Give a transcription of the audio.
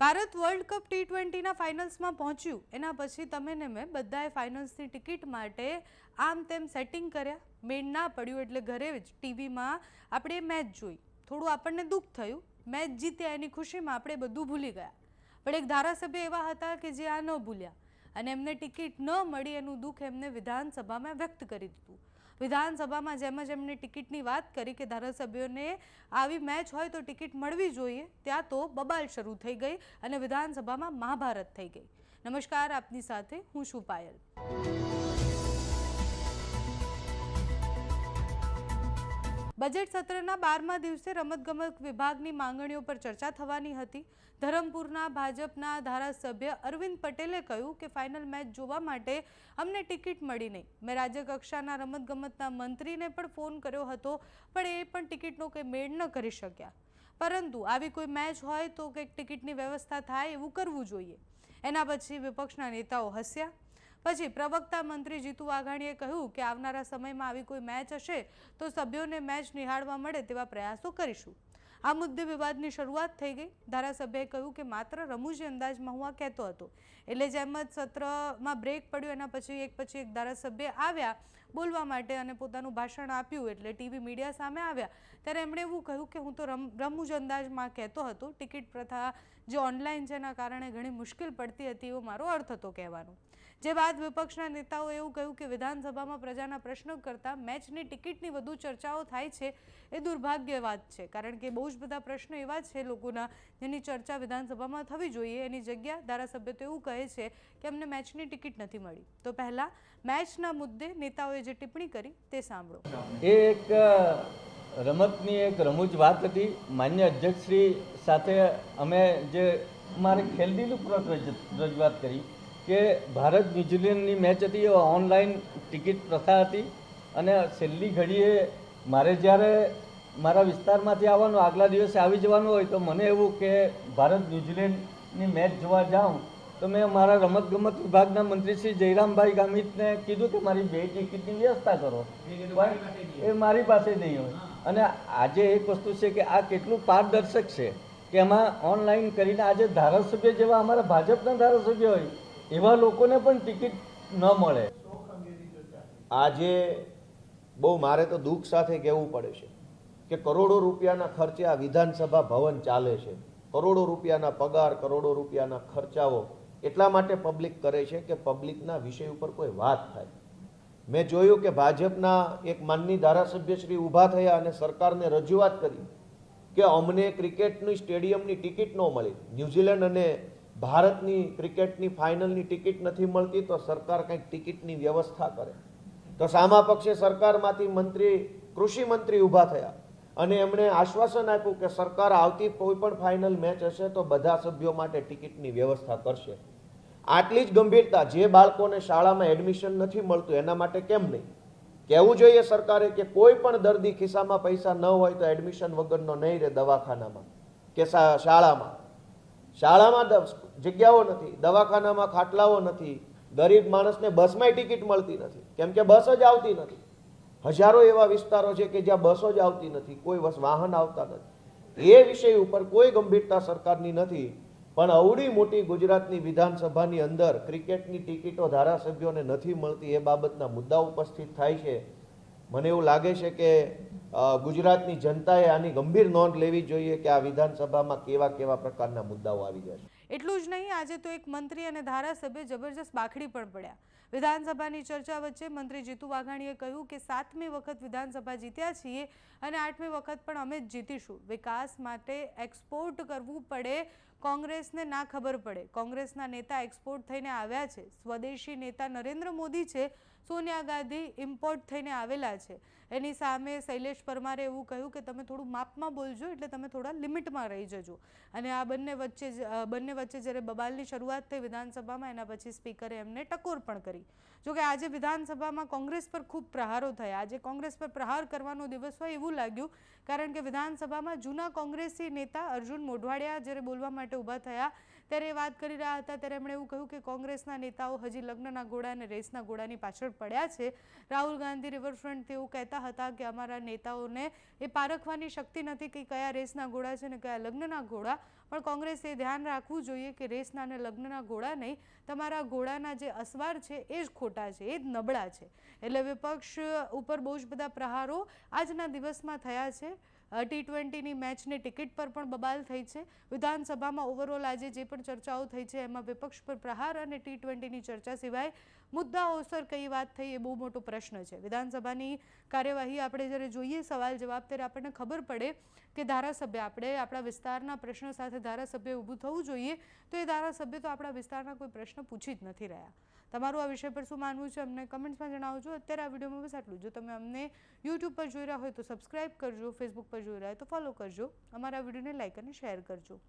Bharat world cup T20ના ફાઇનલ્સમાં પહોંચ્યું એના પછી તમે ને મેં બધાએ ફાઇનલ્સની ટિકિટ માટે આમ તેમ સેટિંગ કર્યા, મેળ ના પડ્યું એટલે ઘરે જ ટીવીમાં આપણે મેચ જોઈ. થોડું આપણને દુઃખ થયું, મેચ જીત્યા એની ખુશીમાં આપણે બધું ભૂલી ગયા. પણ એક ધારાસભ્ય એવા હતા કે જે આ ન ભૂલ્યા અને એમને ટિકિટ ન મળી એનું દુઃખ એમને વિધાનસભામાં વ્યક્ત કરી દીધું. વિધાનસભામાં જેમ જ એમણે ટિકિટની વાત કરી કે ધારાસભ્યોને આવી મેચ હોય તો ટિકિટ મળવી જોઈએ, ત્યાં તો બબાલ શરૂ થઈ ગઈ અને વિધાનસભામાં મહાભારત થઈ ગઈ. નમસ્કાર, આપની સાથે હું છું પાયલ. બજેટ સત્રના 12મા દિવસે રમતગમત વિભાગની માંગણીઓ પર ચર્ચા થવાની હતી. ધરમપુરના ભાજપના ધારાસભ્ય અરવિંદ પટેલે કહ્યું કે ફાઇનલ મેચ જોવા માટે અમને ટિકિટ મળી નહીં. મેં રાજ્ય કક્ષાના રમતગમતના મંત્રીને પણ ફોન કર્યો હતો, પણ એ પણ ટિકિટનો કંઈ મેળ ન કરી શક્યા. પરંતુ આવી કોઈ મેચ હોય તો કંઈક ટિકિટની વ્યવસ્થા થાય એવું કરવું જોઈએ. એના પછી વિપક્ષના નેતાઓ હસ્યા. પછી પ્રવક્તા મંત્રી જીતુ વાઘાણીએ કહ્યું કે આવનારા સમયમાં આવી કોઈ મેચ હશે તો સભ્યોને મેચ નિહાળવા મળે તેવા પ્રયાસો કરીશું. આ મુદ્દે વિવાદની શરૂઆત થઈ ગઈ. ધારાસભ્યએ કહ્યું કે માત્ર રમૂજી અંદાજમાં હું આ કહેતો હતો. એટલે જેમ જ સત્રમાં બ્રેક પડ્યો એના પછી એક ધારાસભ્ય આવ્યા બોલવા માટે અને પોતાનું ભાષણ આપ્યું એટલે ટીવી મીડિયા સામે આવ્યા ત્યારે એમણે એવું કહ્યું કે હું તો રમૂજ અંદાજમાં કહેતો હતો. ટિકિટ પ્રથા જે ઓનલાઈન છે એના કારણે ઘણી મુશ્કેલ પડતી હતી એવો મારો અર્થ હતો કહેવાનો. જે બાદ વિપક્ષના નેતાઓએ એવું કહ્યું કે વિધાનસભામાં પ્રજાના પ્રશ્નો કરતાં મેચની ટિકિટની વધુ ચર્ચાઓ થાય છે એ દુર્ભાગ્ય વાત છે, કારણ કે બહુ જ બધા પ્રશ્નો એવા છે લોકોના જેની ચર્ચા વિધાનસભામાં થવી જોઈએ. એની જગ્યા ધારાસભ્ય તો એવું કહે છે કે અમને મેચની ટિકિટ નથી મળી. તો પહેલાં મેચના મુદ્દે નેતાઓએ જે ટિપ્પણી કરી તે સાંભળો. એ એક રમતની એક રમૂજ વાત હતી. માન્ય અધ્યક્ષશ્રી સાથે અમે જે મારે ખેલદિલીપૂર્વક રજૂઆત કરી કે ભારત ન્યૂઝીલેન્ડની મેચ હતી એ ઓનલાઈન ટિકિટ પ્રથા હતી અને છેલ્લી ઘડીએ મારે જ્યારે મારા વિસ્તારમાંથી આવવાનું આગલા દિવસે આવી જવાનું હોય તો મને એવું કે ભારત ન્યૂઝીલેન્ડની મેચ જોવા જાઉં તો મેં મારા રમતગમત વિભાગના મંત્રી શ્રી જયરામભાઈ ગામિતને કીધું કે મારી 2 ટિકિટની વ્યવસ્થા કરો, પણ એ મારી પાસે નહીં હોય. અને આજે એક વસ્તુ છે કે આ કેટલું પારદર્શક છે કે એમાં ઓનલાઈન કરીને આજે ધારાસભ્ય જેવા અમારા ભાજપના ધારાસભ્ય હોય એવા લોકોને પણ ટિકિટ ન મળે. આજે બહુ મારે તો દુઃખ સાથે કહેવું પડે છે કે કરોડો રૂપિયાના ખર્ચે આ વિધાનસભા ભવન ચાલે છે. કરોડો રૂપિયાના પગાર, કરોડો રૂપિયાના ખર્ચાઓ એટલા માટે પબ્લિક કરે છે કે પબ્લિકના વિષય ઉપર કોઈ વાત થાય. મેં જોયું કે ભાજપના એક માનની ધારાસભ્યશ્રી ઊભા થયા અને સરકારને રજૂઆત કરી કે અમને ક્રિકેટની સ્ટેડિયમની ટિકિટ ન મળી, ન્યૂઝીલેન્ડ અને ભારતની ક્રિકેટની ફાઇનલની ટિકિટ નથી મળતી તો સરકાર કંઈક ટિકિટની વ્યવસ્થા કરે. તો સામા પક્ષે સરકારમાંથી કૃષિ મંત્રી ઊભા થયા અને એમણે આશ્વાસન આપ્યું કે સરકાર આવતી કોઈ પણ ફાઇનલ મેચ હશે તો બધા સભ્યો માટે ટિકિટની વ્યવસ્થા કરશે. આટલી જ ગંભીરતા જે બાળકોને શાળામાં એડમિશન નથી મળતું એના માટે કેમ નહીં કહેવું જોઈએ સરકારે કે કોઈ પણ દર્દી ખિસ્સામાં પૈસા ન હોય તો એડમિશન વગરનો નહીં રહે દવાખાનામાં કે શાળામાં જગ્યાઓ નથી, દવાખાનામાં ખાટલાઓ નથી, ગરીબ માણસને બસમાં ટિકિટ મળતી નથી કેમ કે બસ જ આવતી નથી. હજારો એવા વિસ્તારો છે કે જ્યાં બસો જ આવતી નથી, કોઈ વાહન આવતા નથી. એ વિષય ઉપર કોઈ ગંભીરતા સરકારની નથી. પણ અવડી મોટી ગુજરાતની વિધાનસભાની અંદર ક્રિકેટની ટિકિટો ધારાસભ્યોને નથી મળતી એ બાબતના મુદ્દા ઉપસ્થિત થાય છે. મને એવું લાગે છે કે ગુજરાતની જનતાએ આની ગંભીર નોંધ લેવી જોઈએ કે આ વિધાનસભામાં કેવા કેવા પ્રકારના મુદ્દાઓ આવી ગયા છે. એટલું જ નહીં, આજે તો એક મંત્રી અને ધારાસભ્ય જબરજસ્ત બાખડી પણ પડ્યા. વિધાનસભાની ચર્ચા વચ્ચે મંત્રી જીતુ વાઘાણીએ કહ્યું કે 7મી વખત વિધાનસભા જીત્યા છીએ અને 8મી વખત પણ અમે જ જીતીશું. વિકાસ માટે એક્સપોર્ટ કરવું પડે, કોંગ્રેસને ના ખબર પડે. કોંગ્રેસના નેતા એક્સપોર્ટ થઈને આવ્યા છે, સ્વદેશી નેતા નરેન્દ્ર મોદી છે, સોનિયા ગાંધી ઇમ્પોર્ટ થઈને આવેલા છે. એની સામે શૈલેષ પરમારે એવું કહ્યું કે તમે થોડું માપમાં બોલજો એટલે તમે થોડા લિમિટમાં રહી જજો. અને આ બંને વચ્ચે જ્યારે બબાલની શરૂઆત થઈ વિધાનસભામાં એના પછી સ્પીકરે એમને ટકોર પણ કરી. જોકે આજે વિધાનસભામાં કોંગ્રેસ પર ખૂબ પ્રહારો થયા. આજે કોંગ્રેસ પર પ્રહાર કરવાનો દિવસ હોય એવું લાગ્યું, કારણ કે વિધાનસભામાં જૂના કોંગ્રેસી નેતા અર્જુન મોઢવાડિયા જ્યારે બોલવા માટે ઊભા થયા ત્યારે વાત કરી રહ્યા હતા ત્યારે એમણે એવું કહ્યું કે કોંગ્રેસના નેતાઓ હજી લગ્નના ઘોડા અને રેસના ઘોડાની પાછળ પડ્યા છે. રાહુલ ગાંધી રિવરફ્રન્ટ તેઓ કહેતા કહેતા હતા કે અમારા નેતાઓને એ પારખવાની શક્તિ નથી કે કયા રેસના ઘોડા છે ને કયા લગ્નના ઘોડા, પણ કોંગ્રેસે ધ્યાન રાખવું જોઈએ કે રેસના અને લગ્નના ઘોડા નહીં, તમારા ઘોડાના જે અસવાર છે એ જ ખોટા છે, એ જ નબળા છે. એટલે વિપક્ષ ઉપર બહુ જ બધા પ્રહારો આજના દિવસમાં થયા છે. T20ની મેચની ટિકિટ પર પણ બબાલ થઈ છે. વિધાનસભામાં ઓવરઓલ આજે જે પણ ચર્ચાઓ થઈ છે એમાં વિપક્ષ પર પ્રહાર અને T20ની ચર્ચા સિવાય મુદ્દાઓસર કઈ વાત થઈ એ બહુ મોટો પ્રશ્ન છે. વિધાનસભાની કાર્યવાહી આપણે જ્યારે જોઈએ સવાલ જવાબ ત્યારે આપણને ખબર પડે કે ધારાસભ્ય આપણે આપણા વિસ્તારના પ્રશ્ન સાથે ધારાસભ્ય ઊભું થવું જોઈએ, તો એ ધારાસભ્ય તો આપણા વિસ્તારના કોઈ પ્રશ્ન પૂછી જ નથી રહ્યા. તમારું આ વિષય પર શું માનવું છે અમને કમેન્ટ્સમાં જણાવજો. અત્યારે આ વિડીયોમાં બસ આટલું. જો તમે અમને યુટ્યુબ પર જોઈ રહ્યા હોય તો સબસ્ક્રાઇબ કરજો, ફેસબુક પર જોઈ રહ્યા હોય તો ફોલો કરજો, અમારા વિડીયોને લાઇક અને શેર કરજો.